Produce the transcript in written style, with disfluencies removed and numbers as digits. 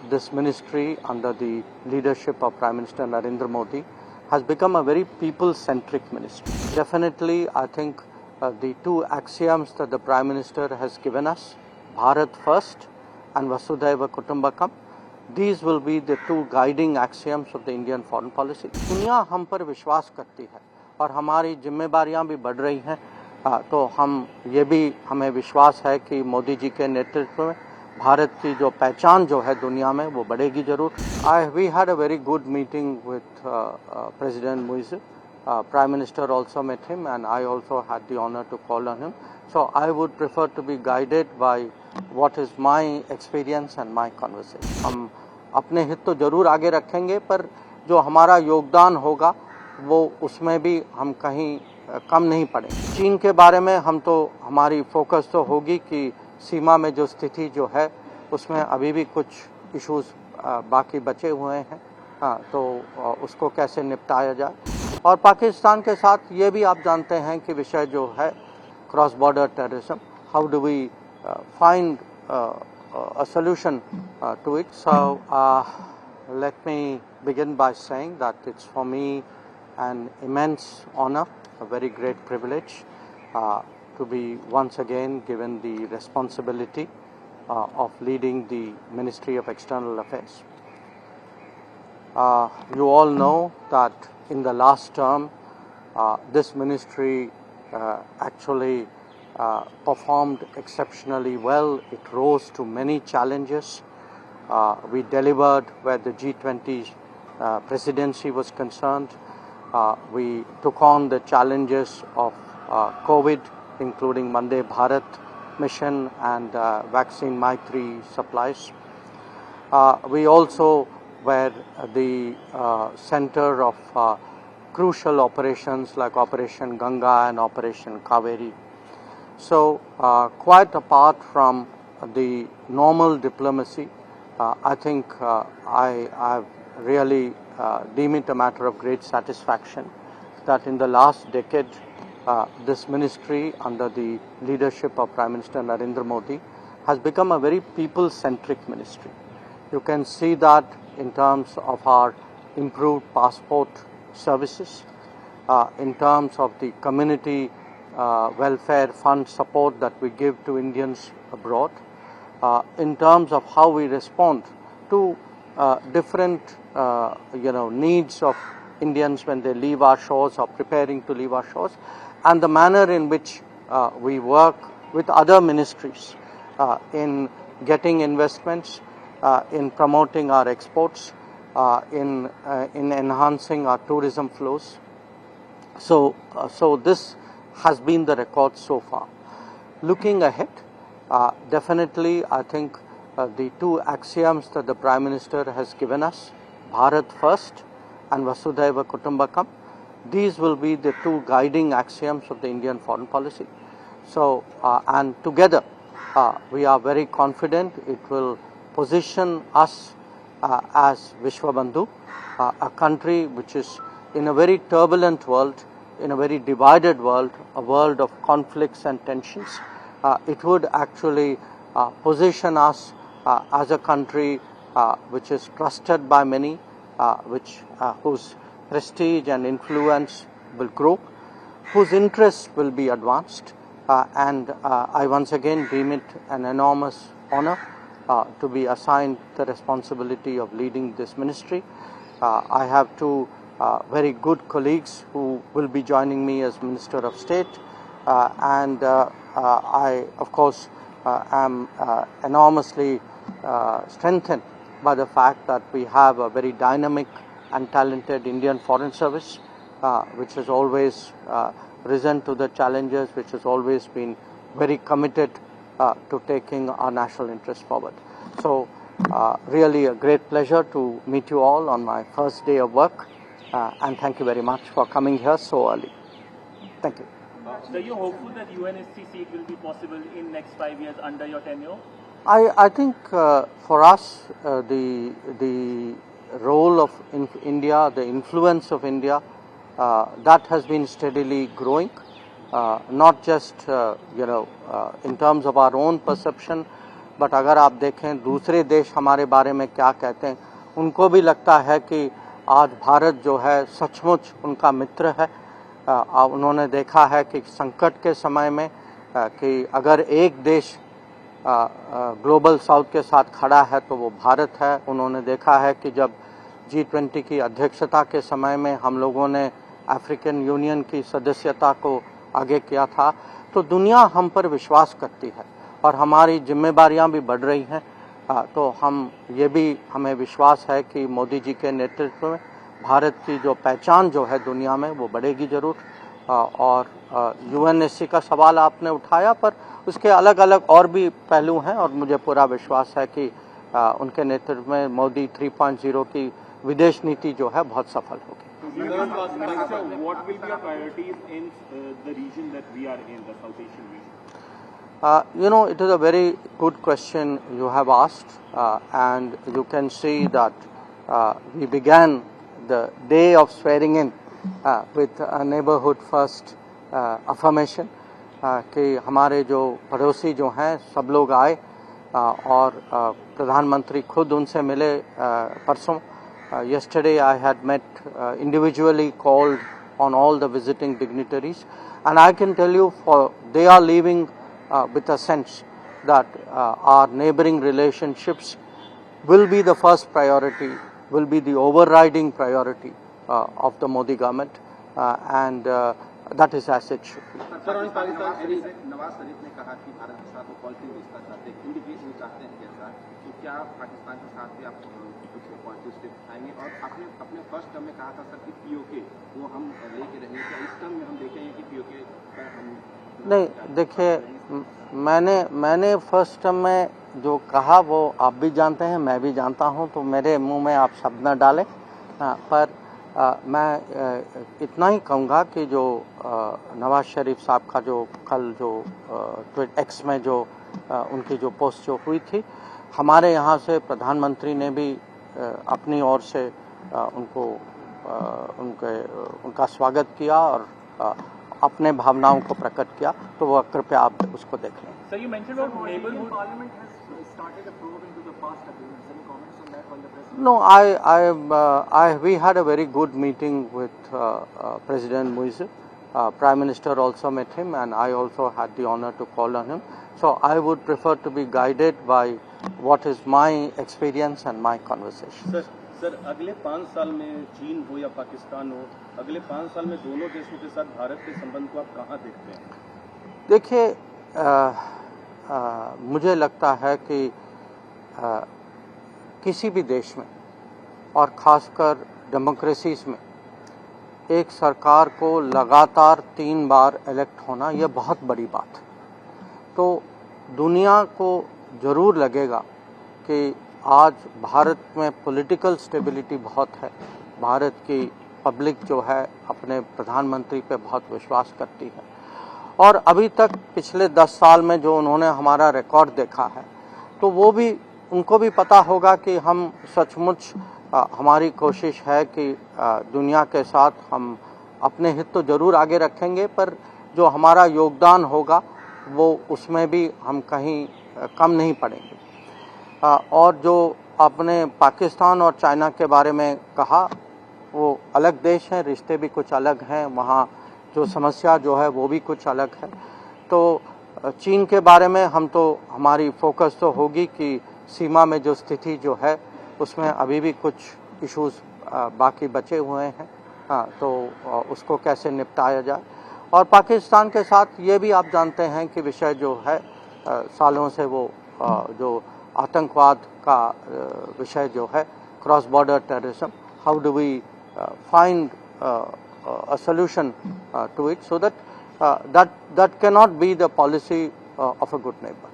this ministry under the leadership of Prime Minister Narendra Modi has become a very people-centric ministry. Definitely, I think the two axioms that the Prime Minister has given us, Bharat first and Vasudhaiva Kutumbakam, these will be the two guiding axioms of the Indian foreign policy. दुनिया हम पर विश्वास करती है और हमारी जिम्मेदारियां भी बढ़ रही हैं, तो हमें विश्वास है कि मोदी जी के नेतृत्व में भारत की जो पहचान जो है दुनिया में वो बढ़ेगी जरूर. We had a very good meeting with President Muiz. Prime Minister also met him and I also had the honor to call on him. So I would prefer to be guided by what is my experience and my conversation. हम अपने हित तो जरूर आगे रखेंगे, पर जो हमारा योगदान होगा वो उसमें भी हम कहीं कम नहीं पड़ेंगे. चीन के बारे में हमारी फोकस तो होगी कि सीमा में जो स्थिति जो है उसमें अभी भी कुछ इश्यूज बाकी बचे हुए हैं, तो उसको कैसे निपटाया जाए. और पाकिस्तान के साथ ये भी आप जानते हैं कि विषय जो है cross border terrorism, how do we find a solution to it. So let me begin by saying that it's for me an immense honor, a very great privilege to be once again given the responsibility of leading the Ministry of External Affairs. You all know that in the last term this ministry actually performed exceptionally well. It rose to many challenges. We delivered where the G20 presidency was concerned. We took on the challenges of COVID, including Vande Bharat mission and vaccine Maitri supplies. We also were the center of crucial operations like Operation Ganga and Operation Kaveri. So quite apart from the normal diplomacy, I think I really deem it a matter of great satisfaction that in the last decade this ministry under the leadership of Prime Minister Narendra Modi has become a very people-centric ministry. You can see that in terms of our improved passport services, in terms of the community welfare fund support that we give to Indians abroad, in terms of how we respond to different needs of Indians when they leave our shores or preparing to leave our shores, and the manner in which we work with other ministries in getting investments, in promoting our exports, in enhancing our tourism flows. So this has been the record so far. Looking ahead, definitely I think the two axioms that the Prime Minister has given us, Bharat first and Vasudhaiva Kutumbakam, these will be the two guiding axioms of the Indian foreign policy. So and together we are very confident it will position us as Vishwabandhu, a country which is in a very turbulent world, in a very divided world, a world of conflicts and tensions. It would actually position us as a country which is trusted by many, whose prestige and influence will grow, whose interests will be advanced, and I once again deem it an enormous honor to be assigned the responsibility of leading this ministry. I have two very good colleagues who will be joining me as Minister of State, and I of course am enormously strengthened by the fact that we have a very dynamic and talented Indian Foreign Service which has always risen to the challenges, which has always been very committed to taking our national interests forward. So really a great pleasure to meet you all on my first day of work. And thank you very much for coming here so early. Thank you. So are you hopeful that UNSC seat will be possible in next 5 years under your tenure? I think for us the role of India, the influence of India, that has been steadily growing, not just in terms of our own perception, but अगर आप देखें दूसरे देश हमारे बारे में क्या कहते हैं, उनको भी लगता है कि आज भारत जो है सचमुच उनका मित्र है। उन्होंने देखा है कि संकट के समय में कि अगर एक देश ग्लोबल साउथ के साथ खड़ा है तो वो भारत है। उन्होंने देखा है कि जब G20 की अध्यक्षता के समय में हम लोगों ने अफ्रीकन यूनियन की सदस्यता को आगे किया था, तो दुनिया हम पर विश्वास करती है और हमारी जिम्मेदारियां भी बढ़ रही हैं। तो हमें विश्वास है कि मोदी जी के नेतृत्व में भारत की जो पहचान जो है दुनिया में वो बढ़ेगी जरूर। और UNSC का सवाल आपने उठाया, पर उसके अलग अलग और भी पहलू हैं और मुझे पूरा विश्वास है कि उनके नेतृत्व में मोदी 3.0 की विदेश नीति जो है बहुत सफल होगी। What will be your priorities in the region that we are in, the South Asian region? It is a very good question you have asked, and you can see that we began the day of swearing in with a neighborhood first affirmation कि हमारे जो पड़ोसी जो हैं सब लोग आए और प्रधानमंत्री खुद उनसे मिले परसों। Yesterday I had met individually called on all the visiting dignitaries, and I can tell you they are leaving with a sense that our neighboring relationships will be the first priority, will be the overriding priority of the Modi government, and that is as it should be. Nawaz Sharif ने कहा कि भारत के साथ वो positive रिश्ता चाहते हैं, indication चाहते हैं जैसा, तो क्या पाकिस्तान के साथ भी आप कुछ पॉजिटिव स्टेप उठाएंगे? और आपने अपने फर्स्ट टर्म में कहा था सर कि POK वो हम लेके रहेंगे, तो इस टर्म में हम देखेंगे कि POK पर हम नहीं, देखिए मैंने फर्स्ट टर्म में जो कहा वो आप भी जानते हैं, मैं भी जानता हूं, तो मेरे मुंह में आप शब्द न डालें। पर मैं इतना ही कहूँगा कि जो नवाज शरीफ साहब का जो कल जो ट्वीट एक्स में जो उनकी जो पोस्ट जो हुई थी, हमारे यहाँ से प्रधानमंत्री ने भी अपनी ओर से उनका स्वागत किया और अपने भावनाओं को प्रकट किया, तो वो कृपया आप उसको देख लें। So you mentioned about neighborhood. Parliament has started a probe into the past agreements. Any comments on that while the president? No, we had a very good meeting with President Muiz. Prime Minister also met him, and I also had the honor to call on him. So I would prefer to be guided by what is my experience and my conversation. Sir अगले 5 साल में चीन हो या पाकिस्तान हो, अगले 5 साल में दोनों देशों के साथ भारत के संबंध को आप कहाँ देखते हैं? देखिए, मुझे लगता है कि किसी भी देश में और खासकर डेमोक्रेसीज में एक सरकार को लगातार 3 बार इलेक्ट होना यह बहुत बड़ी बात है। तो दुनिया को ज़रूर लगेगा कि आज भारत में पॉलिटिकल स्टेबिलिटी बहुत है, भारत की पब्लिक जो है अपने प्रधानमंत्री पे बहुत विश्वास करती है, और अभी तक पिछले 10 साल में जो उन्होंने हमारा रिकॉर्ड देखा है, तो वो भी उनको भी पता होगा कि हम सचमुच हमारी कोशिश है कि दुनिया के साथ हम अपने हित तो ज़रूर आगे रखेंगे, पर जो हमारा योगदान होगा वो उसमें भी हम कहीं कम नहीं पड़ेंगे। और जो आपने पाकिस्तान और चाइना के बारे में कहा, वो अलग देश हैं, रिश्ते भी कुछ अलग हैं, वहाँ जो समस्या जो है वो भी कुछ अलग है। तो चीन के बारे में हमारी फोकस तो होगी कि सीमा में जो स्थिति जो है उसमें अभी भी कुछ इश्यूज बाकी बचे हुए हैं, तो उसको कैसे निपटाया जाए। और पाकिस्तान के साथ ये भी आप जानते हैं कि विषय जो है सालों से वो जो आतंकवाद का विषय जो है, cross border terrorism, how do we find a solution to it, so that that cannot be the policy of a good neighbor.